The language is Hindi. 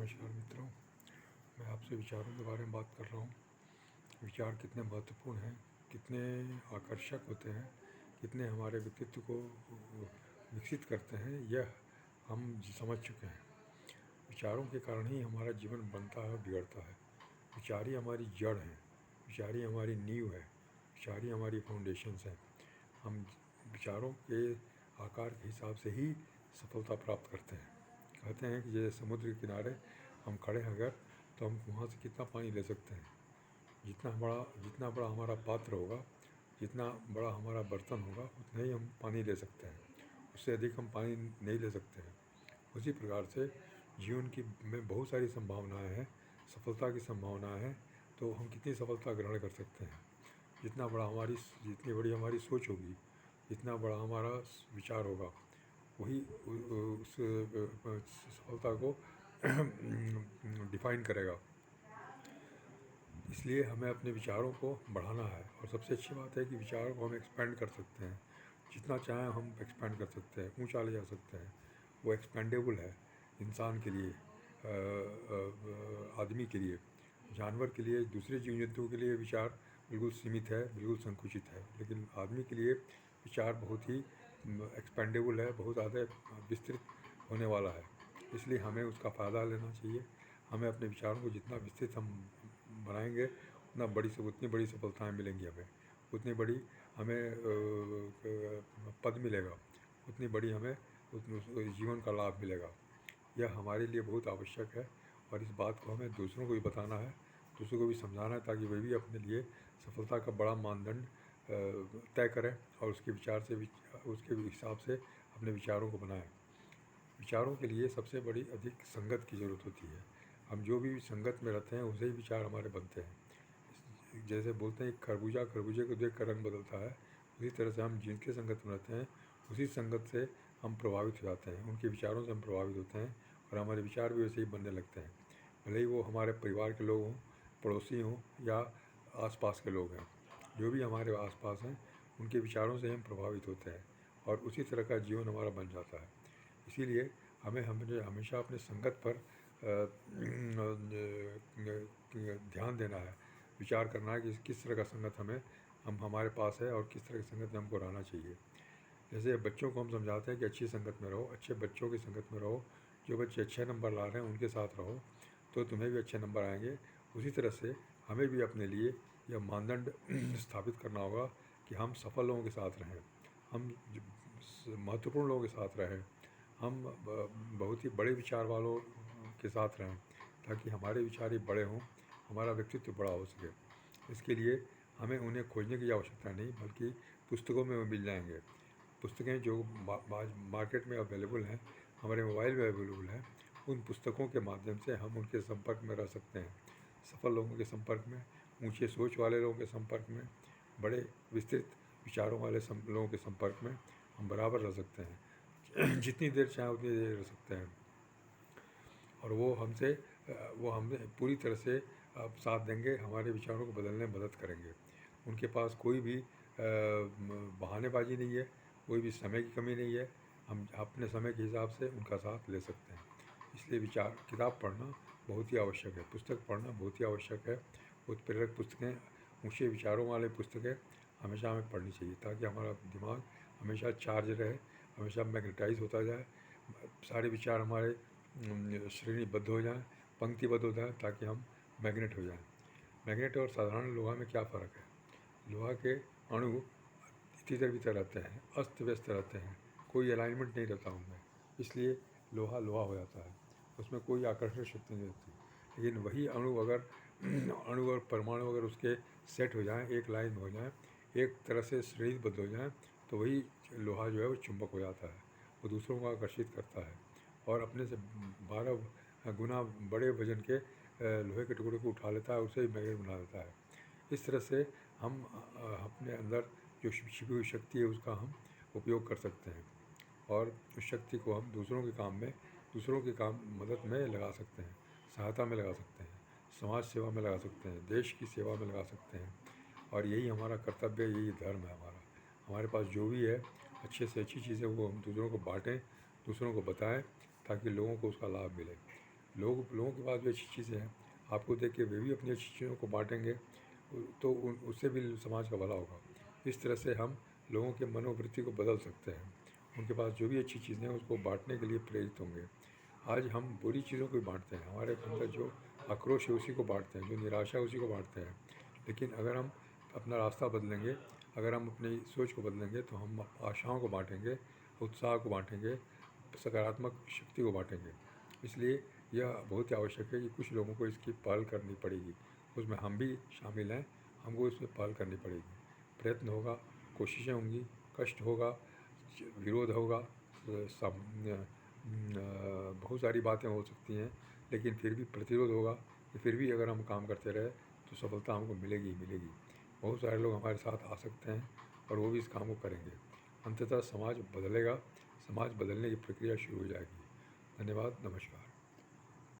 नमस्कार मित्रों, मैं आपसे विचारों के बारे में बात कर रहा हूँ। विचार कितने महत्वपूर्ण हैं, कितने आकर्षक होते हैं, कितने हमारे व्यक्तित्व को विकसित करते हैं, यह हम समझ चुके हैं। विचारों के कारण ही हमारा जीवन बनता है और बिगड़ता है। विचार ही हमारी जड़ हैं, विचार ही हमारी नींव है, विचार ही हमारी फाउंडेशंस हैं। हम विचारों के आकार के हिसाब से ही सफलता प्राप्त करते हैं। कहते हैं कि जैसे समुद्र के किनारे हम खड़े हैं अगर, तो हम वहाँ से कितना पानी ले सकते हैं। जितना बड़ा हमारा पात्र होगा, जितना बड़ा हमारा बर्तन होगा, उतना ही हम पानी ले सकते हैं। उससे अधिक हम पानी नहीं ले सकते हैं। उसी प्रकार से जीवन की में बहुत सारी संभावनाएं हैं, सफलता की संभावनाएं हैं। तो हम कितनी सफलता ग्रहण कर सकते हैं। जितनी बड़ी हमारी सोच होगी, जितना बड़ा हमारा विचार होगा, वही उस सफलता को डिफाइन करेगा। इसलिए हमें अपने विचारों को बढ़ाना है। और सबसे अच्छी बात है कि विचारों को हम एक्सपेंड कर सकते हैं। जितना चाहें हम एक्सपेंड कर सकते हैं, ऊंचा ले जा सकते हैं। वो एक्सपेंडेबल है इंसान के लिए, आदमी के लिए, जानवर के लिए, दूसरे जीव जंतुओं के लिए विचार बिल्कुल सीमित है, बिल्कुल संकुचित है। लेकिन आदमी के लिए विचार बहुत ही एक्सपेंडेबल है, बहुत ज़्यादा विस्तृत होने वाला है। इसलिए हमें उसका फ़ायदा लेना चाहिए। हमें अपने विचारों को जितना विस्तृत हम बनाएंगे, उतनी बड़ी सफलताएं मिलेंगी हमें, उतनी बड़ी हमें पद मिलेगा, उतनी बड़ी हमें जीवन का लाभ मिलेगा। यह हमारे लिए बहुत आवश्यक है। और इस बात को हमें दूसरों को भी बताना है, दूसरों को भी समझाना है, ताकि वे भी अपने लिए सफलता का बड़ा मानदंड तय करें और उसके हिसाब से अपने विचारों को बनाएं। विचारों के लिए सबसे बड़ी अधिक संगत की ज़रूरत होती है। हम जो भी संगत में रहते हैं, उसे ही विचार हमारे बनते हैं। जैसे बोलते हैं खरबूजे को देख कर रंग बदलता है, उसी तरह से हम जिनके संगत में रहते हैं, उसी संगत से हम प्रभावित हो जाते हैं, उनके विचारों से हम प्रभावित होते हैं और हमारे विचार भी वैसे ही बनने लगते हैं। भले ही वो हमारे परिवार के लोग हों, पड़ोसी हों या आसपास के लोग हैं, जो भी हमारे आसपास हैं, उनके विचारों से हम प्रभावित होते हैं और उसी तरह का जीवन हमारा बन जाता है। इसीलिए हमें हमेशा अपने संगत पर ध्यान देना है, विचार करना है कि किस तरह का संगत हम हमारे पास है और किस तरह की संगत में हमको रहना चाहिए। जैसे बच्चों को हम समझाते हैं कि अच्छी संगत में रहो, अच्छे बच्चों की संगत में रहो, जो बच्चे अच्छे नंबर ला रहे हैं उनके साथ रहो, तो तुम्हें भी अच्छे नंबर आएंगे। उसी तरह से हमें भी अपने लिए यह मानदंड स्थापित करना होगा कि हम सफल लोगों के साथ रहें, हम महत्वपूर्ण लोगों के साथ रहें, हम बहुत ही बड़े विचार वालों के साथ रहें, ताकि हमारे विचार ही बड़े हों, हमारा व्यक्तित्व बड़ा हो सके। इसके लिए हमें उन्हें खोजने की आवश्यकता नहीं, बल्कि पुस्तकों में वो मिल जाएंगे। पुस्तकें जो मार्केट में अवेलेबल हैं, हमारे मोबाइल में अवेलेबल हैं, उन पुस्तकों के माध्यम से हम उनके संपर्क में रह सकते हैं। सफल लोगों के संपर्क में, ऊंचे सोच वाले लोगों के संपर्क में, बड़े विस्तृत विचारों वाले लोगों के संपर्क में हम बराबर रह सकते हैं। जितनी देर चाहे उतनी देर रह सकते हैं और वो हमें पूरी तरह से साथ देंगे, हमारे विचारों को बदलने में मदद करेंगे। उनके पास कोई भी बहानेबाजी नहीं है, कोई भी समय की कमी नहीं है। हम अपने समय के हिसाब से उनका साथ ले सकते हैं। इसलिए किताब पढ़ना बहुत ही आवश्यक है, पुस्तक पढ़ना बहुत ही आवश्यक है। उत्प्रेरक पुस्तकें, ऊँचे विचारों वाले पुस्तकें हमेशा हमें पढ़नी चाहिए, ताकि हमारा दिमाग हमेशा चार्ज रहे, हमेशा मैग्नेटाइज होता जाए, सारे विचार हमारे श्रेणीबद्ध हो जाएं, पंक्तिबद्ध हो जाएं, ताकि हम मैग्नेट हो जाएं। मैग्नेट और साधारण लोहा में क्या फ़र्क है? लोहा के अणु तितर बितर रहते हैं, अस्त व्यस्त रहते हैं, कोई अलाइनमेंट नहीं रहता उनमें, इसलिए लोहा लोहा हो जाता है, उसमें कोई आकर्षण शक्ति नहीं रहती। लेकिन वही अणु और परमाणु अगर उसके सेट हो जाएं, एक लाइन में हो जाएं, एक तरह से श्रेणीबद्ध हो जाएं, तो वही लोहा जो है वो चुंबक हो जाता है, वो दूसरों को आकर्षित करता है और अपने से 12 गुना बड़े वजन के लोहे के टुकड़े को उठा लेता है, उसे ही मैग्नेट बना देता है। इस तरह से हम अपने अंदर जो छिपी हुई शक्ति है उसका हम उपयोग कर सकते हैं और उस शक्ति को हम दूसरों के काम मदद में लगा सकते हैं, सहायता में लगा सकते हैं, समाज सेवा में लगा सकते हैं, देश की सेवा में लगा सकते हैं। और यही हमारा कर्तव्य, यही धर्म है हमारा। हमारे पास जो भी है, अच्छे से अच्छी चीज़ें वो हम दूसरों को बाँटें, दूसरों को बताएं, ताकि लोगों को उसका लाभ मिले। लोगों के पास भी अच्छी चीज़ें हैं, आपको देख के वे भी अपनी अच्छी चीज़ों को बाँटेंगे, तो उससे भी समाज का भला होगा। इस तरह से हम लोगों के मनोवृत्ति को बदल सकते हैं। उनके पास जो भी अच्छी चीज़ें हैं उसको बाँटने के लिए प्रेरित होंगे। आज हम बुरी चीज़ों को भी बाँटते हैं, हमारे अंदर जो आक्रोश है उसी को बाँटते हैं, जो निराशा है उसी को बाँटते हैं। लेकिन अगर हम अपना रास्ता बदलेंगे, अगर हम अपनी सोच को बदलेंगे, तो हम आशाओं को बाँटेंगे, उत्साह को बाँटेंगे, सकारात्मक शक्ति को बाँटेंगे। इसलिए यह बहुत ही आवश्यक है कि कुछ लोगों को इसकी पहल करनी पड़ेगी, उसमें हम भी शामिल हैं, हमको इसमें पहल करनी पड़ेगी। प्रयत्न होगा, कोशिशें होंगी, कष्ट होगा, विरोध होगा, बहुत सारी बातें हो सकती हैं, लेकिन फिर भी प्रतिरोध होगा, कि फिर भी अगर हम काम करते रहे तो सफलता हमको मिलेगी ही मिलेगी। बहुत सारे लोग हमारे साथ आ सकते हैं और वो भी इस काम को करेंगे। अंततः समाज बदलेगा, समाज बदलने की प्रक्रिया शुरू हो जाएगी। धन्यवाद, नमस्कार।